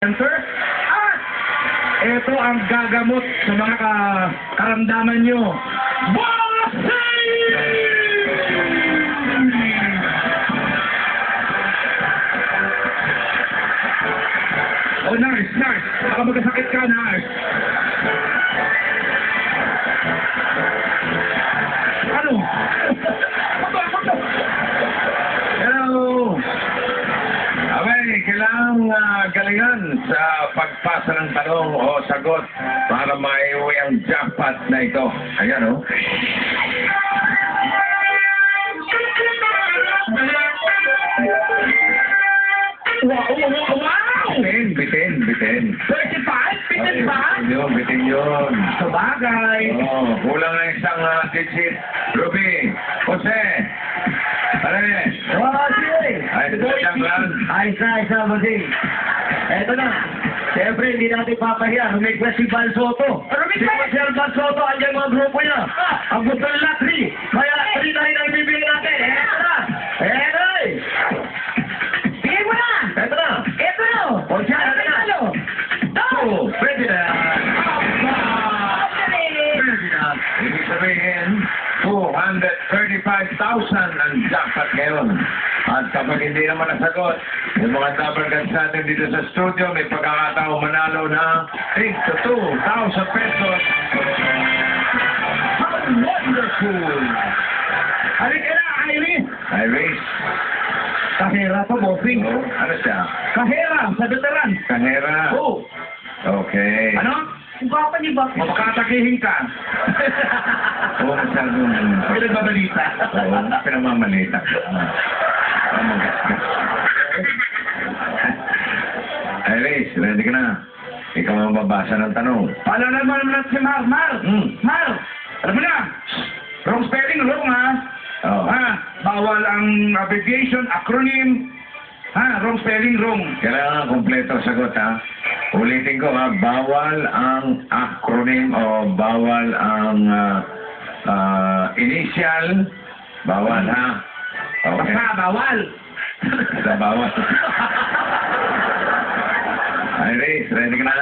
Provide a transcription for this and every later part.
Sir, at ito ang gagamot sa mga karamdaman nyo. Oh, nurse, nurse. Baka magkasakit ka, nurse. Ano? Hello! Abay, kailangan galingan sa pagpasa ng tanong o sagot para maiuwi ang jackpot na ito. Ayan, oh. Wow! Bitin. 35? Bitin ba? Bitin yun. Sabagay. Oh, kulang na isang digit. Ruby, Jose, Pares. Ay, sadyang lang. Isa, Bossing. Eto na. Siyempre, hindi natin papahiya. Rumigwas si Balsoto. Si Marcel Balsoto, andyan mga grupo niya. Ang gusto nila, 3. Kaya 3 tayo nang bibigyan natin. Eto na. Bigay mo na! Eto na. Ito na! O siya, eto na. Oh, pwede na. Okay. Ibig sabihin, 235,000 ang jackpot ngayon. At kapag hindi naman nasagot, yung mga double guns natin dito sa studio, may pagkakataong manalo ng 2,000 pesos. How wonderful! Halika na, Iris! Iris, Kahera to, Bossing. ano siya? Kahera, sa veteran. Kahera. Oh. Okay. Ano? Kung niyo ba? Mapakatakihin ka. Oo, masyadong... Pinagbabalita. Oo, pinamamalita. Iris, ready ka na? Ikaw ang babasa ng tanong. Paalala mo naman natin si Mar. Mar! Alam mo na! Wrong spelling, wrong ha? Oh. Ha? Bawal ang abbreviation, acronym. Ha? Wrong spelling, wrong. Kailangan kompleto sagot, ha? Ulitin ko, ha? Bawal ang acronym o bawal ang initial. Bawal, ha? Okay. Basta, bawal. Basta bawal. Iris, ready ka na?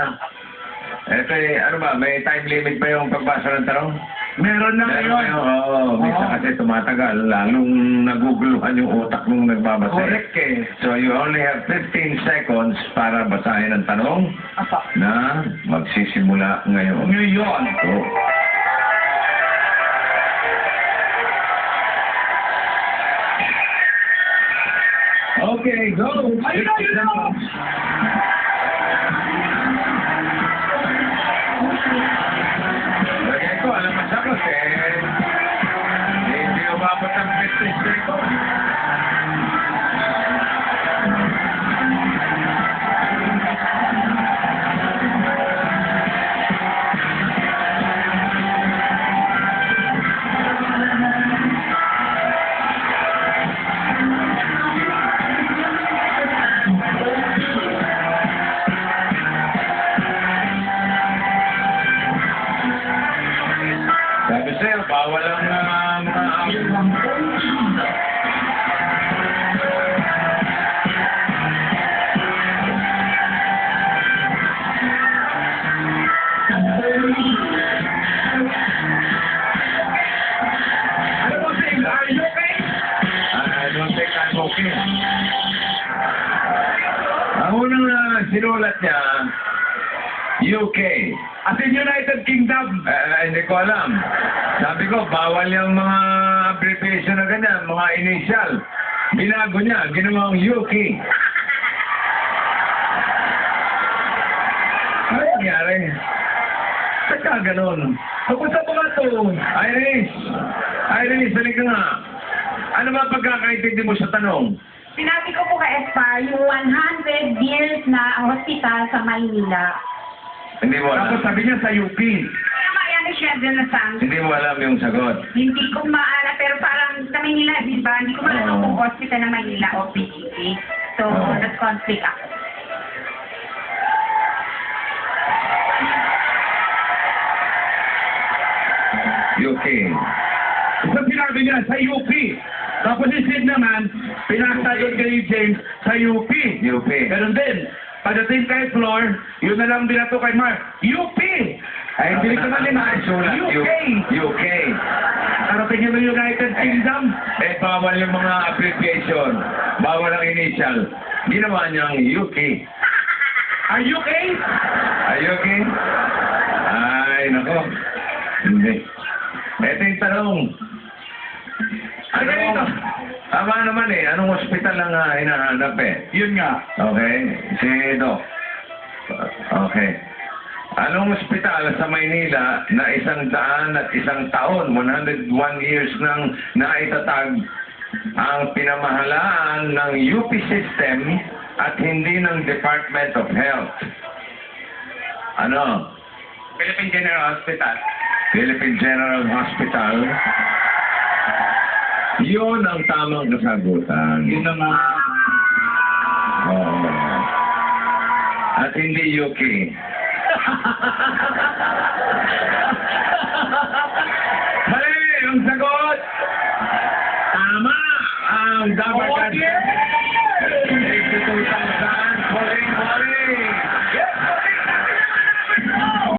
Ito ano ba, may time limit ba yung pagbasa ng tanong? Meron na ngayon. Oo, minsan kasi tumatagal, lalong naguguluhan yung utak nung nagbabasa. Correct eh. So you only have 15 seconds para basahin ang tanong Apa? na magsisimula ngayon. Ngayon. So, Okay, go. Ay, no. lagay ko, alam mo sagot hindi umabot ang 15 seconds. Sabi sa'yo, bawal ang mga Ano mo, Sing? Are you okay? I don't think I'm okay. Ang unang sinulat niya, UK. As in United Kingdom. Hindi ko alam. Sabi ko, bawal yung mga abbreviation na ganyan, mga initial. Binago niya, ginawang UK. Ano nangyari? Ba't ka ganun? Pag-usap mo nga to. Iris! Iris, halika nga. Ano ba pagkakaintindi mo sa tanong? Sinabi ko po kay Espar, yung 100 years na hospital sa Maynila. Hindi mo Tapos alam. sabi niya sa UP. Kaya mayroon siya din na sang. Hindi mo alam yung sagot. Hindi ko maala, pero parang sa Maynila, di ba? Hindi ko maalam Oo. kung hospital ng Maynila o PGP. So, Oo. nag-conflict ako. UK. So sinabi niya sa UP. Tapos si Sid naman, pinasa yun kay James sa UP. UP. Ganun din. pagdating kay Flor, yun na lang binato kay Mark. UP! Ay, hindi ko na Sulat, UK! UK. Karating yung United Kingdom. Eh, bawal yung mga abbreviation. Bawal ang initial. Ginawa niyang UK. Are you okay? Are you okay? Ay, nako. Hindi. Ito yung tanong. Ano ganito? Tama naman eh. Anong hospital ang hinahanap eh? Yun nga. Okay. Si Doc. Okay. Anong ospital sa Maynila na 101 taon, 101 years nang naitatag ang pinamahalaan ng UP system at hindi ng Department of Health? Ano? Philippine General Hospital. Philippine General Hospital. Yun ang tamang kasagutan. Yun ang Oo. At hindi UK. Mali! Ang sagot! Tama! Ang dapat